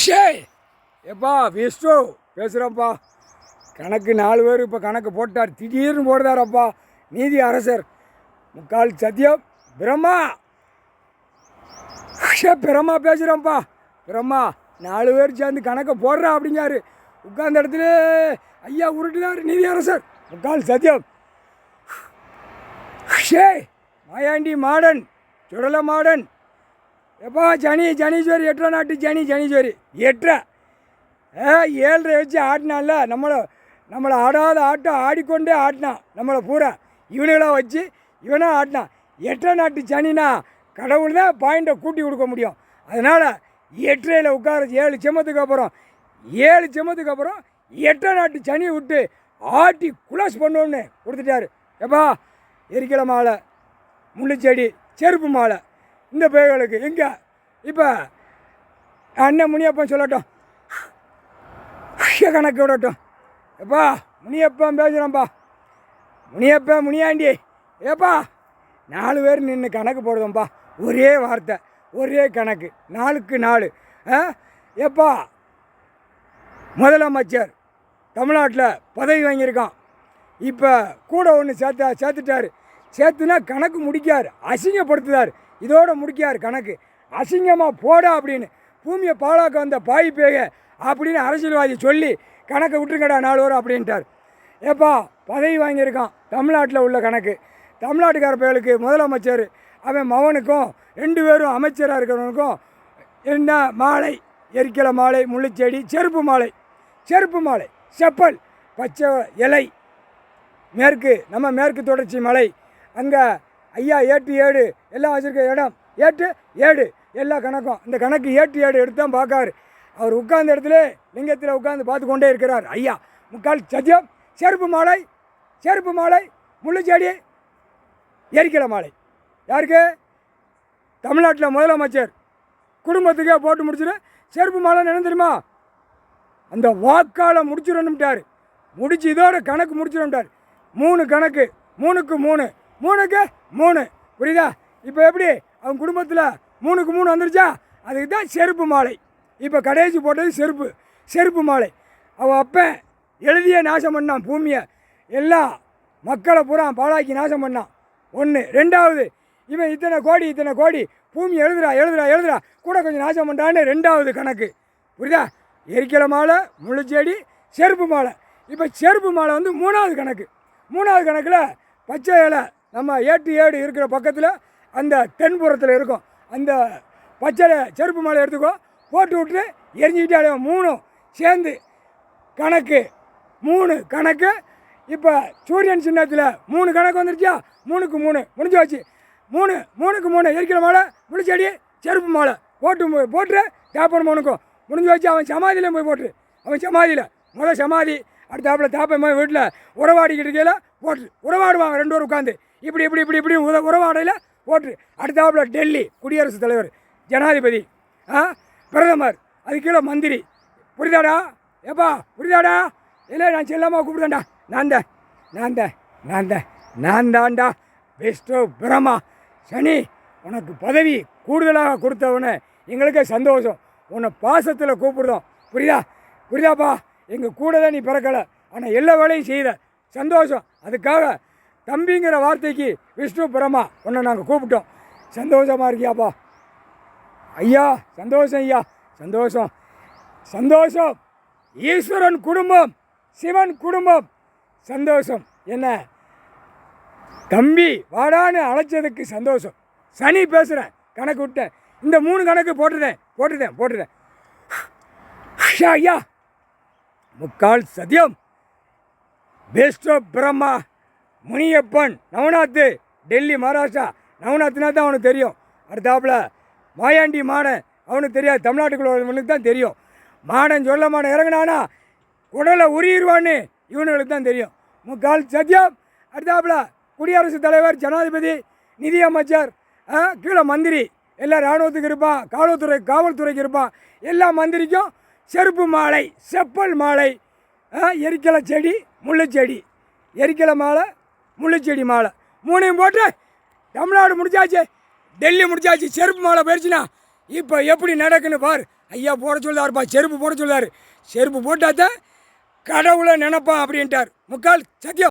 ஷேய் எப்பா விஷ்ணு பேசுகிறப்பா. கணக்கு 4 பேர் இப்போ கணக்கு போட்டார், திடீர்னு போடுதாரப்பா. நீதி அரசர் முக்கால் சத்தியம் பிரம்மா. பிரம்மா பேசுகிறோம்ப்பா. பிரம்மா 4 பேர் சேர்ந்து கணக்கை போடுறா அப்படிங்காரு. உட்கார்ந்த இடத்துல ஐயா உருட்டுனார் நீதி அரசர் முக்கால் சத்தியம். மாயாண்டி மாடன் சுடல மாடன் எப்பா ஜனீஸ்வரி 8 நாட்டு ஜனீஸ்வரி 8 7 வச்சு ஆட்டினான்ல. நம்மளை ஆடாத ஆட்டம் ஆடிக்கொண்டே ஆட்டினான் நம்மளை பூரா. இவனுங்களாம் வச்சு இவனா ஆட்டினான். 8 நாட்டு சனினா கடவுள் தான் பாயிண்டை கூட்டி கொடுக்க முடியும். அதனால் 8 உட்கார 7 செம்மத்துக்கு அப்புறம் 8 நாட்டு சனியை விட்டு ஆட்டி குலாஸ் பண்ணோன்னு கொடுத்துட்டாரு. எப்பா எரிக்கலை மாலை, முள்ளுச்செடி, செருப்பு மாலை இந்த பேய்களுக்கு எங்கே இப்போ அண்ணன் முனியப்பன் சொல்லட்டும், கணக்கு விடட்டும். எப்பா முனியப்பன் பேசுகிறேன்ப்பா. முனியாண்டி ஏப்பா 4 பேர் நின்று கணக்கு போடுதோம்ப்பா. ஒரே வார்த்தை ஒரே கணக்கு 4க்கு 4. எப்பா முதலமைச்சர் தமிழ்நாட்டில் பதவி வாங்கியிருக்கான். இப்போ கூட ஒன்று சேர்த்துட்டார். சேர்த்துனா கணக்கு முடிக்கார், அசிங்கப்படுத்துதார். இதோடு முடிக்கார் கணக்கு. அசிங்கமாக போடா அப்படின்னு பூமியை பாழாக்க வந்த பாய் பேக அப்படின்னு அரசியல்வாதி சொல்லி கணக்கை விட்டுருங்கடா 4 பேரும் அப்படின்ட்டார். ஏப்பா பதவி வாங்கியிருக்கான் தமிழ்நாட்டில் உள்ள கணக்கு. தமிழ்நாட்டுக்கார பயலுக்கு முதலமைச்சர் அவன் மகனுக்கும் 2 பேரும் அமைச்சராக இருக்கிறவனுக்கும் என்ன மாலை, எரிக்கலை மாலை, முள்ளுச்செடி, செருப்பு மாலை, செப்பல், பச்சை இலை, நம்ம மேற்கு தொடர்ச்சி மலை. அங்கே ஐயா 7 எல்லாம் வச்சுருக்க இடம் 7 எல்லா கணக்கும். இந்த கணக்கு 7 எடுத்தான் பார்க்காரு. அவர் உட்கார்ந்த இடத்துல லிங்கத்தில் உட்கார்ந்து பார்த்து கொண்டே இருக்கிறார். ஐயா முக்கால் சத்தியம் செருப்பு மாலை, முள்ளுச்செடி, எரிக்கலை மாலை. யாருக்கு? தமிழ்நாட்டில் முதலமைச்சர் குடும்பத்துக்கே போட்டு முடிச்சிடு. செருப்பு மாலை என்ன தெரியுமா? அந்த வாக்கால் முடிச்சிடணும்ட்டார். முடிச்சு இதோட கணக்கு முடிச்சிடணும்ட்டார். 3 கணக்கு 3க்கு 3 புரியுதா? இப்போ எப்படி அவன் குடும்பத்தில் 3க்கு 3 வந்துருச்சா? அதுக்கு தான் செருப்பு மாலை. இப்போ கடைசி போட்டது செருப்பு மாலை. அவன் அப்பன் எழுதிய நாசம் பண்ணான் பூமியை, எல்லாம் மக்களை பூரா பாழாக்கி நாசம் பண்ணான். 1. 2வது இவன் இத்தனை கோடி பூமி எழுதுறா கூட கொஞ்சம் நாசம் பண்ணுறான்னு 2வது கணக்கு. புரியுதா? எரிக்கலை மாலை, முள்ளுச்செடி, செருப்பு மாலை. இப்போ செருப்பு மாலை வந்து 3வது கணக்கு. 3வது கணக்கில் பச்சை இலை நம்ம 7 இருக்கிற பக்கத்தில் அந்த தென்புறத்தில் இருக்கும். அந்த பச்சை செருப்பு மாலை எடுத்துக்கோ, போட்டு விட்டு எரிஞ்சிக்கிட்டே 3 சேர்ந்து கணக்கு 3 கணக்கு. இப்போ சூரியன் சின்னத்தில் 3 கணக்கு வந்துருச்சா? 3க்கு 3 முடிஞ்சு வச்சு 3க்கு 3 எரிக்கலை மாலை, முள்ளுச்செடி, செருப்பு மாலை போட்டு தேப்பன் மோனுக்கும் முடிஞ்சு வச்சு அவன் சமாதியிலையும் போய் போட்டு அவன் சமாதியில் சமாதி அடுத்தாப்புல தாப்பன் வீட்டில் உறவாடிக்கிட்டு இருக்கையில் போட்டு உறவாடுவாங்க 2 பேரும் உட்காந்து இப்படி உறவாடையில் போட்டு அடுத்தாப்புல டெல்லி குடியரசுத் தலைவர், ஜனாதிபதி, பிரதமர், அது கீழே மந்திரி. புரியுதாடா? ஏப்பா புரியுதாடா? இல்லை நான் செல்லமாக கூப்பிடுதேன்டா. நான் தான்டா விஷ்ணு பிரம்மா. சனி உனக்கு பதவி கூடுதலாக கொடுத்தவனே எங்களுக்கே சந்தோஷம். உன்னை பாசத்தில் கூப்பிடுதோம். புரியுதாப்பா? எங்கள் கூட தான் நீ பிறக்கலை, ஆனால் எல்லா வேலையும் செய்த சந்தோஷம். அதுக்காக தம்பிங்கிற வார்த்தைக்கு விஷ்ணு பிரம்மா உன்னை நாங்கள் கூப்பிட்டோம். சந்தோஷமாக இருக்கியாப்பா? ஐயா சந்தோஷம். ஈஸ்வரன் குடும்பம், சிவன் குடும்பம் சந்தோஷம். என்ன தம்பி வாடான்னு அழைச்சதுக்கு சந்தோஷம். சனி பேசுகிறேன், கணக்கு விட்டேன். இந்த 3 கணக்கு போட்டுட்டேன். ஐயா முக்கால் சத்தியம் விஷ்ணு பிரம்மா முனியப்பன் நவநாத், டெல்லி மகாராஷ்டிரா. நவநாத்னா தான் அவனுக்கு தெரியும். அடுத்தாப்புல மாயாண்டி மாடன் அவனுக்கு தெரியாது, தமிழ்நாட்டுக்குள்ளவனுக்கு தான் தெரியும். மாடன் சொல்ல மாடன் இறங்கினானா உடலை உரியிடுவான்னு இவனுங்களுக்கு தான் தெரியும். முக்கால் சத்தியம். அடுத்தாப்புல குடியரசுத் தலைவர், ஜனாதிபதி, நிதியமைச்சர், கீழே மந்திரி எல்லாம் இராணுவத்துக்கு இருப்பான், காவல்துறைக்கு இருப்பான். எல்லா மந்திரிக்கும் செருப்பு மாலை, செப்பல் மாலை, எரிக்கலை செடி, முள்ளுச்செடி, எரிக்கலை மாலை, முள்ளுச்செடி மாலை 3 போட்டு தமிழ்நாடு முடிச்சாச்சு, டெல்லி முடிச்சாச்சு. செருப்பு மாலை போயிடுச்சுன்னா இப்போ எப்படி நடக்குன்னு பார். ஐயா போட சொல்லுதாருப்பா, செருப்பு போட சொல்லுதாரு. செருப்பு போட்டாதான் கடவுளை நினைப்பான் அப்படின்ட்டார். முக்கால் சத்தியம்.